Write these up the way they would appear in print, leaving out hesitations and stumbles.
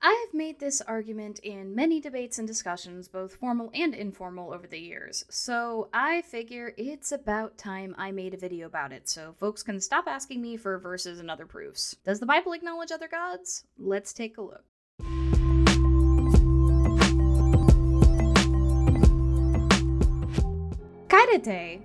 I have made this argument in many debates and discussions, both formal and informal, over the years, so I figure it's about time I made a video about it so folks can stop asking me for verses and other proofs. Does the Bible acknowledge other gods? Let's take a look.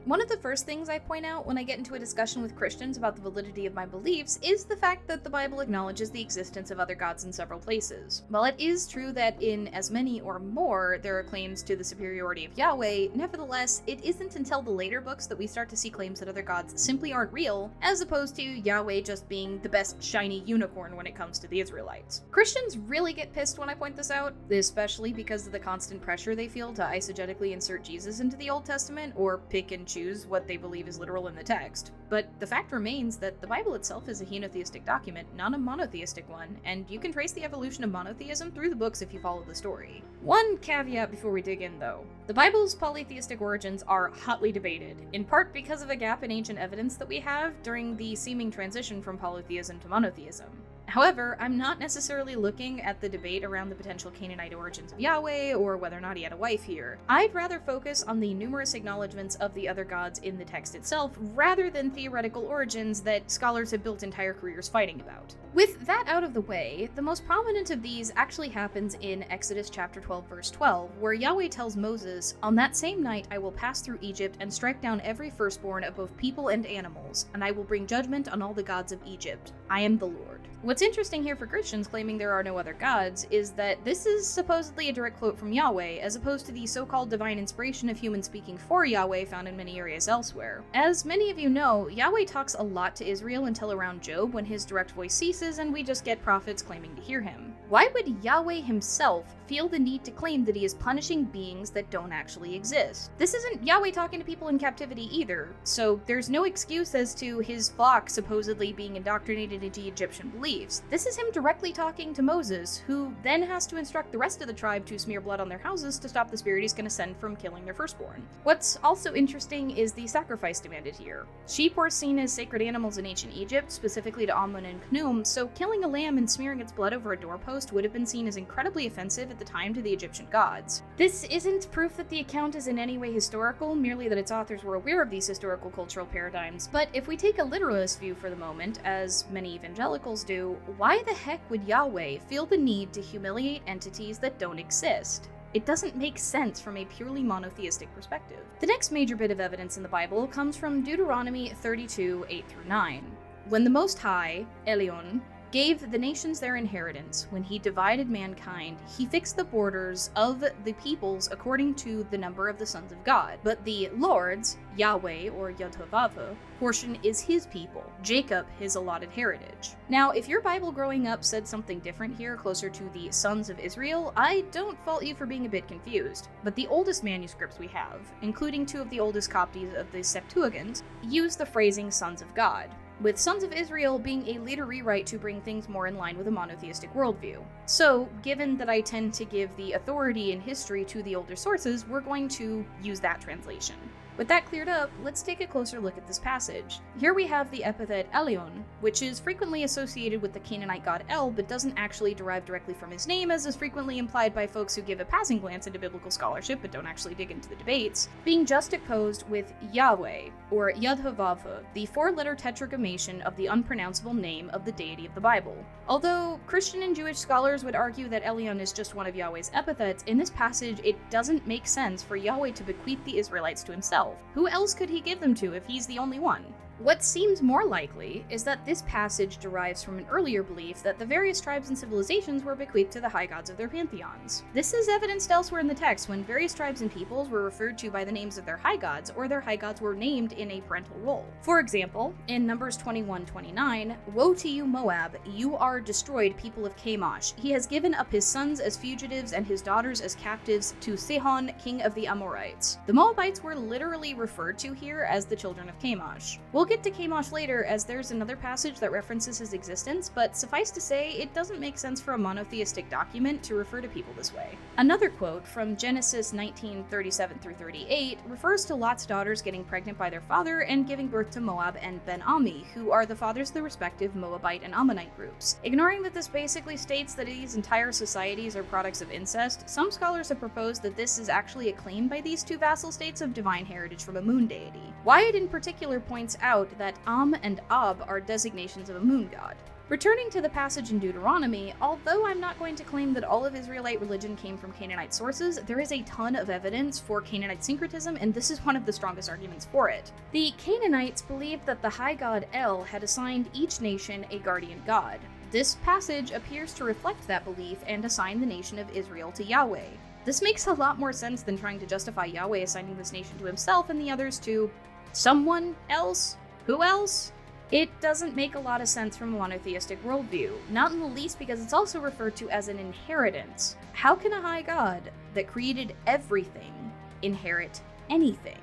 One of the first things I point out when I get into a discussion with Christians about the validity of my beliefs is the fact that the Bible acknowledges the existence of other gods in several places. While it is true that in as many or more there are claims to the superiority of Yahweh, nevertheless, it isn't until the later books that we start to see claims that other gods simply aren't real, as opposed to Yahweh just being the best shiny unicorn when it comes to the Israelites. Christians really get pissed when I point this out, especially because of the constant pressure they feel to eisegetically insert Jesus into the Old Testament, or pick and choose what they believe is literal in the text. But the fact remains that the Bible itself is a henotheistic document, not a monotheistic one, and you can trace the evolution of monotheism through the books if you follow the story. One caveat before we dig in, though. The Bible's polytheistic origins are hotly debated, in part because of a gap in ancient evidence that we have during the seeming transition from polytheism to monotheism. However, I'm not necessarily looking at the debate around the potential Canaanite origins of Yahweh or whether or not he had a wife here. I'd rather focus on the numerous acknowledgments of the other gods in the text itself, rather than theoretical origins that scholars have built entire careers fighting about. With that out of the way, the most prominent of these actually happens in Exodus chapter 12 verse 12, where Yahweh tells Moses, "On that same night I will pass through Egypt and strike down every firstborn of both people and animals, and I will bring judgment on all the gods of Egypt. I am the Lord." What's interesting here for Christians claiming there are no other gods is that this is supposedly a direct quote from Yahweh, as opposed to the so-called divine inspiration of humans speaking for Yahweh found in many areas elsewhere. As many of you know, Yahweh talks a lot to Israel until around Job, when his direct voice ceases and we just get prophets claiming to hear him. Why would Yahweh himself feel the need to claim that he is punishing beings that don't actually exist? This isn't Yahweh talking to people in captivity either, so there's no excuse as to his flock supposedly being indoctrinated into Egyptian beliefs. This is him directly talking to Moses, who then has to instruct the rest of the tribe to smear blood on their houses to stop the spirit he's going to send from killing their firstborn. What's also interesting is the sacrifice demanded here. Sheep were seen as sacred animals in ancient Egypt, specifically to Amun and Khnum, so killing a lamb and smearing its blood over a doorpost would have been seen as incredibly offensive at the time to the Egyptian gods. This isn't proof that the account is in any way historical, merely that its authors were aware of these historical cultural paradigms, but if we take a literalist view for the moment, as many evangelicals do, why the heck would Yahweh feel the need to humiliate entities that don't exist? It doesn't make sense from a purely monotheistic perspective. The next major bit of evidence in the Bible comes from Deuteronomy 32, 8-9. When the Most High, Elyon, gave the nations their inheritance, when he divided mankind, he fixed the borders of the peoples according to the number of the sons of God. But the Lord's, Yahweh or Yod-Heh-Vav, portion is his people, Jacob his allotted heritage. Now, if your Bible growing up said something different here, closer to the sons of Israel, I don't fault you for being a bit confused. But the oldest manuscripts we have, including two of the oldest copies of the Septuagint, use the phrasing sons of God, with Sons of Israel being a later rewrite to bring things more in line with a monotheistic worldview. So, given that I tend to give the authority in history to the older sources, we're going to use that translation. With that cleared up, let's take a closer look at this passage. Here we have the epithet Elyon, which is frequently associated with the Canaanite god El, but doesn't actually derive directly from his name, as is frequently implied by folks who give a passing glance into biblical scholarship but don't actually dig into the debates, being juxtaposed with Yahweh, or Yod-Heh-Vav, the four-letter tetragrammaton of the unpronounceable name of the deity of the Bible. Although Christian and Jewish scholars would argue that Elyon is just one of Yahweh's epithets, in this passage it doesn't make sense for Yahweh to bequeath the Israelites to himself. Who else could he give them to if he's the only one? What seems more likely is that this passage derives from an earlier belief that the various tribes and civilizations were bequeathed to the high gods of their pantheons. This is evidenced elsewhere in the text when various tribes and peoples were referred to by the names of their high gods, or their high gods were named in a parental role. For example, in Numbers 21:29, "Woe to you, Moab! You are destroyed, people of Chemosh. He has given up his sons as fugitives and his daughters as captives to Sihon, king of the Amorites." The Moabites were literally referred to here as the children of Chemosh. We'll get to Chemosh later, as there's another passage that references his existence, but suffice to say, it doesn't make sense for a monotheistic document to refer to people this way. Another quote from Genesis 19:37-38 refers to Lot's daughters getting pregnant by their father and giving birth to Moab and Ben-Ami, who are the fathers of the respective Moabite and Ammonite groups. Ignoring that this basically states that these entire societies are products of incest, some scholars have proposed that this is actually a claim by these two vassal states of divine heritage from a moon deity. Wyatt in particular points out that Am and Ab are designations of a moon god. Returning to the passage in Deuteronomy, although I'm not going to claim that all of Israelite religion came from Canaanite sources, there is a ton of evidence for Canaanite syncretism, and this is one of the strongest arguments for it. The Canaanites believed that the high god El had assigned each nation a guardian god. This passage appears to reflect that belief and assign the nation of Israel to Yahweh. This makes a lot more sense than trying to justify Yahweh assigning this nation to himself and the others to someone else? Who else? It doesn't make a lot of sense from a monotheistic worldview, not in the least because it's also referred to as an inheritance. How can a high god that created everything inherit anything?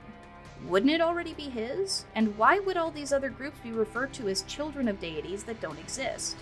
Wouldn't it already be his? And why would all these other groups be referred to as children of deities that don't exist?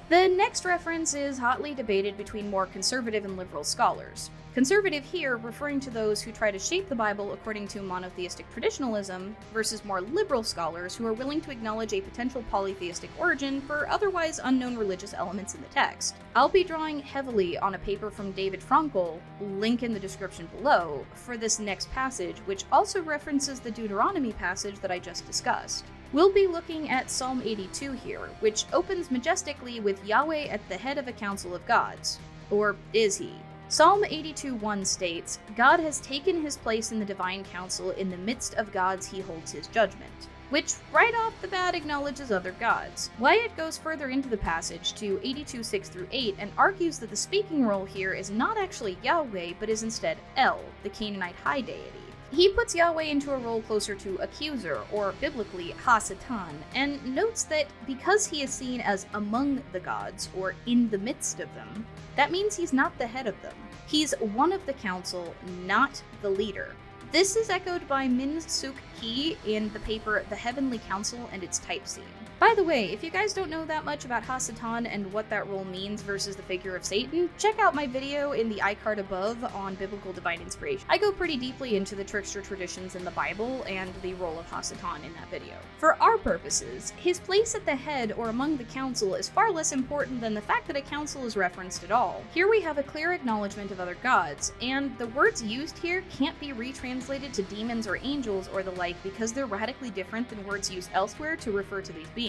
The next reference is hotly debated between more conservative and liberal scholars. Conservative here referring to those who try to shape the Bible according to monotheistic traditionalism, versus more liberal scholars who are willing to acknowledge a potential polytheistic origin for otherwise unknown religious elements in the text. I'll be drawing heavily on a paper from David Frankel, link in the description below, for this next passage, which also references the Deuteronomy passage that I just discussed. We'll be looking at Psalm 82 here, which opens majestically with Yahweh at the head of a council of gods. Or is he? Psalm 82:1 states, "God has taken his place in the divine council, in the midst of gods he holds his judgment," which right off the bat acknowledges other gods. Wyatt goes further into the passage to 82:6-8 and argues that the speaking role here is not actually Yahweh, but is instead El, the Canaanite high deity. He puts Yahweh into a role closer to accuser, or biblically ha-satan, and notes that because he is seen as among the gods, or in the midst of them, that means he's not the head of them. He's one of the council, not the leader. This is echoed by Min Suk Ki in the paper The Heavenly Council and its Type Scene. By the way, if you guys don't know that much about ha-satan and what that role means versus the figure of Satan, check out my video in the iCard above on biblical divine inspiration. I go pretty deeply into the trickster traditions in the Bible and the role of ha-satan in that video. For our purposes, his place at the head or among the council is far less important than the fact that a council is referenced at all. Here we have a clear acknowledgement of other gods, and the words used here can't be retranslated to demons or angels or the like because they're radically different than words used elsewhere to refer to these beings.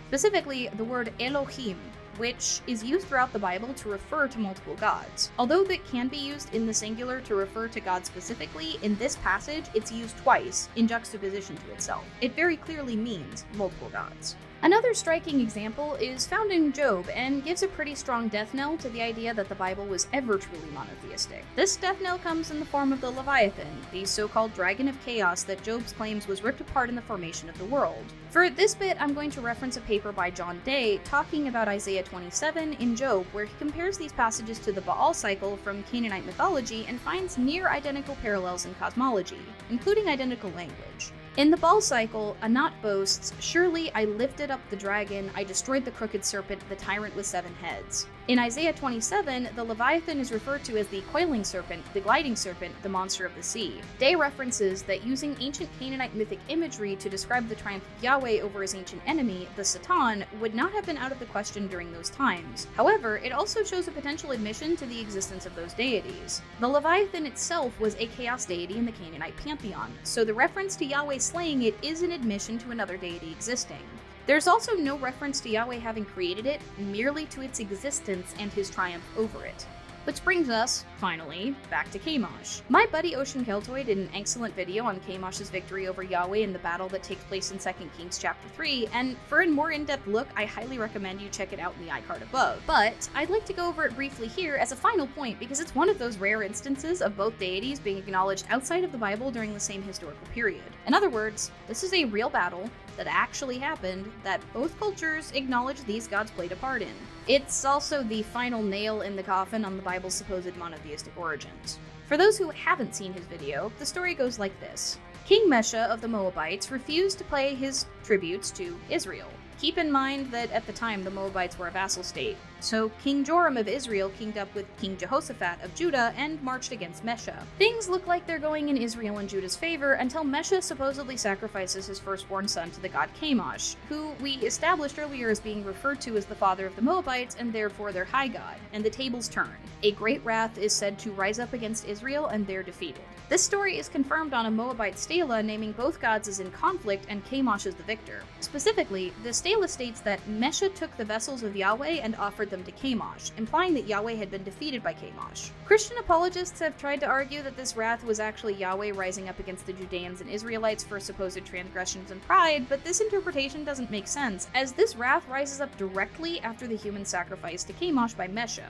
Specifically, the word Elohim, which is used throughout the Bible to refer to multiple gods. Although that can be used in the singular to refer to God specifically, in this passage it's used twice in juxtaposition to itself. It very clearly means multiple gods. Another striking example is found in Job and gives a pretty strong death knell to the idea that the Bible was ever truly monotheistic. This death knell comes in the form of the Leviathan, the so-called dragon of chaos that Job claims was ripped apart in the formation of the world. For this bit, I'm going to reference a paper by John Day talking about Isaiah 27 in Job, where he compares these passages to the Baal cycle from Canaanite mythology and finds near identical parallels in cosmology, including identical language. In the Baal cycle, Anat boasts, "Surely I lifted up the dragon, I destroyed the crooked serpent, the tyrant with 7 heads." In Isaiah 27, the Leviathan is referred to as the coiling serpent, the gliding serpent, the monster of the sea. Day references that using ancient Canaanite mythic imagery to describe the triumph of Yahweh over his ancient enemy, the Satan, would not have been out of the question during those times. However, it also shows a potential admission to the existence of those deities. The Leviathan itself was a chaos deity in the Canaanite pantheon, so the reference to Yahweh slaying it is an admission to another deity existing. There's also no reference to Yahweh having created it, merely to its existence and his triumph over it. Which brings us, finally, back to Chemosh. My buddy Ocean Keltoy did an excellent video on Chemosh's victory over Yahweh in the battle that takes place in 2 Kings chapter 3, and for a more in-depth look, I highly recommend you check it out in the iCard above. But I'd like to go over it briefly here as a final point because it's one of those rare instances of both deities being acknowledged outside of the Bible during the same historical period. In other words, this is a real battle that actually happened that both cultures acknowledge these gods played a part in. It's also the final nail in the coffin on the Bible's supposed monotheistic origins. For those who haven't seen his video, the story goes like this. King Mesha of the Moabites refused to pay his tributes to Israel. Keep in mind that at the time the Moabites were a vassal state, so King Joram of Israel teamed up with King Jehoshaphat of Judah and marched against Mesha. Things look like they're going in Israel and Judah's favor until Mesha supposedly sacrifices his firstborn son to the god Chemosh, who we established earlier as being referred to as the father of the Moabites and therefore their high god, and the tables turn. A great wrath is said to rise up against Israel and they're defeated. This story is confirmed on a Moabite stela naming both gods as in conflict and Chemosh as the victor. Specifically, the stela states that Mesha took the vessels of Yahweh and offered them to Chemosh, implying that Yahweh had been defeated by Chemosh. Christian apologists have tried to argue that this wrath was actually Yahweh rising up against the Judeans and Israelites for supposed transgressions and pride, but this interpretation doesn't make sense, as this wrath rises up directly after the human sacrifice to Chemosh by Mesha.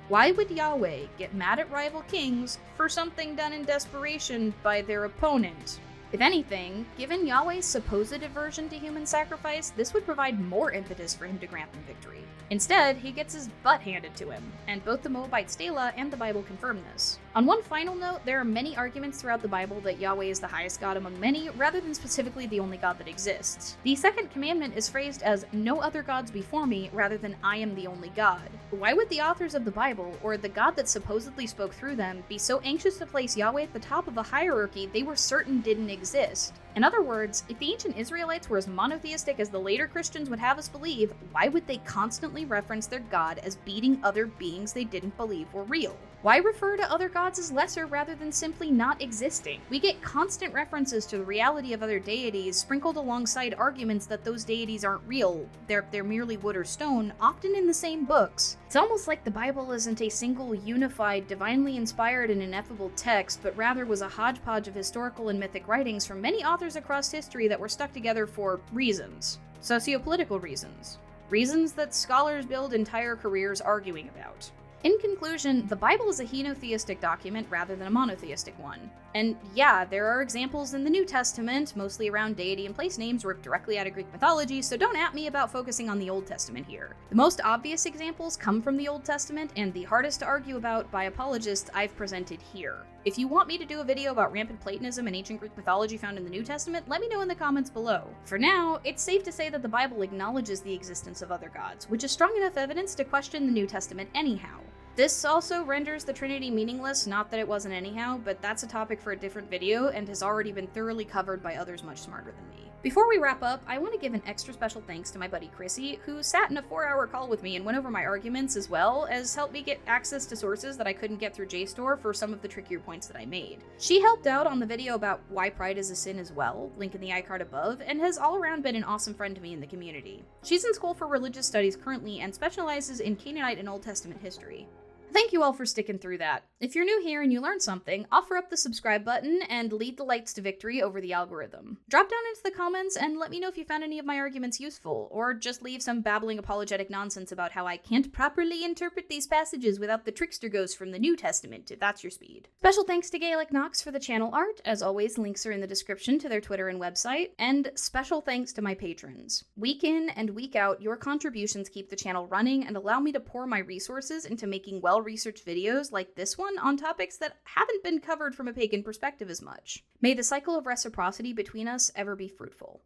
Why would Yahweh get mad at rival kings for something done in desperation by their opponent? If anything, given Yahweh's supposed aversion to human sacrifice, this would provide more impetus for him to grant them victory. Instead, he gets his butt handed to him, and both the Moabite stela and the Bible confirm this. On one final note, there are many arguments throughout the Bible that Yahweh is the highest God among many, rather than specifically the only God that exists. The second commandment is phrased as, "No other gods before me," rather than "I am the only God." Why would the authors of the Bible, or the God that supposedly spoke through them, be so anxious to place Yahweh at the top of a hierarchy they were certain didn't exist? In other words, if the ancient Israelites were as monotheistic as the later Christians would have us believe, why would they constantly reference their God as beating other beings they didn't believe were real? Why refer to other gods as lesser rather than simply not existing? We get constant references to the reality of other deities sprinkled alongside arguments that those deities aren't real, they're merely wood or stone, often in the same books. It's almost like the Bible isn't a single, unified, divinely inspired and ineffable text, but rather was a hodgepodge of historical and mythic writings from many authors across history that were stuck together for reasons. Sociopolitical reasons. Reasons that scholars build entire careers arguing about. In conclusion, the Bible is a henotheistic document rather than a monotheistic one. And yeah, there are examples in the New Testament, mostly around deity and place names ripped directly out of Greek mythology, so don't at me about focusing on the Old Testament here. The most obvious examples come from the Old Testament, and the hardest to argue about by apologists I've presented here. If you want me to do a video about rampant Platonism and ancient Greek mythology found in the New Testament, let me know in the comments below. For now, it's safe to say that the Bible acknowledges the existence of other gods, which is strong enough evidence to question the New Testament anyhow. This also renders the Trinity meaningless, not that it wasn't anyhow, but that's a topic for a different video and has already been thoroughly covered by others much smarter than me. Before we wrap up, I want to give an extra special thanks to my buddy Chrissy, who sat in a 4-hour call with me and went over my arguments as well as helped me get access to sources that I couldn't get through JSTOR for some of the trickier points that I made. She helped out on the video about why pride is a sin as well, link in the iCard above, and has all around been an awesome friend to me in the community. She's in school for religious studies currently and specializes in Canaanite and Old Testament history. Thank you all for sticking through that. If you're new here and you learned something, offer up the subscribe button and lead the lights to victory over the algorithm. Drop down into the comments and let me know if you found any of my arguments useful, or just leave some babbling apologetic nonsense about how I can't properly interpret these passages without the trickster ghost from the New Testament, if that's your speed. Special thanks to GaelicNox for the channel art. As always, links are in the description to their Twitter and website, and special thanks to my patrons. Week in and week out, your contributions keep the channel running and allow me to pour my resources into making well-researched videos like this one on topics that haven't been covered from a pagan perspective as much. May the cycle of reciprocity between us ever be fruitful.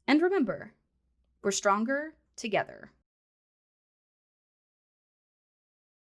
And remember, we're stronger together.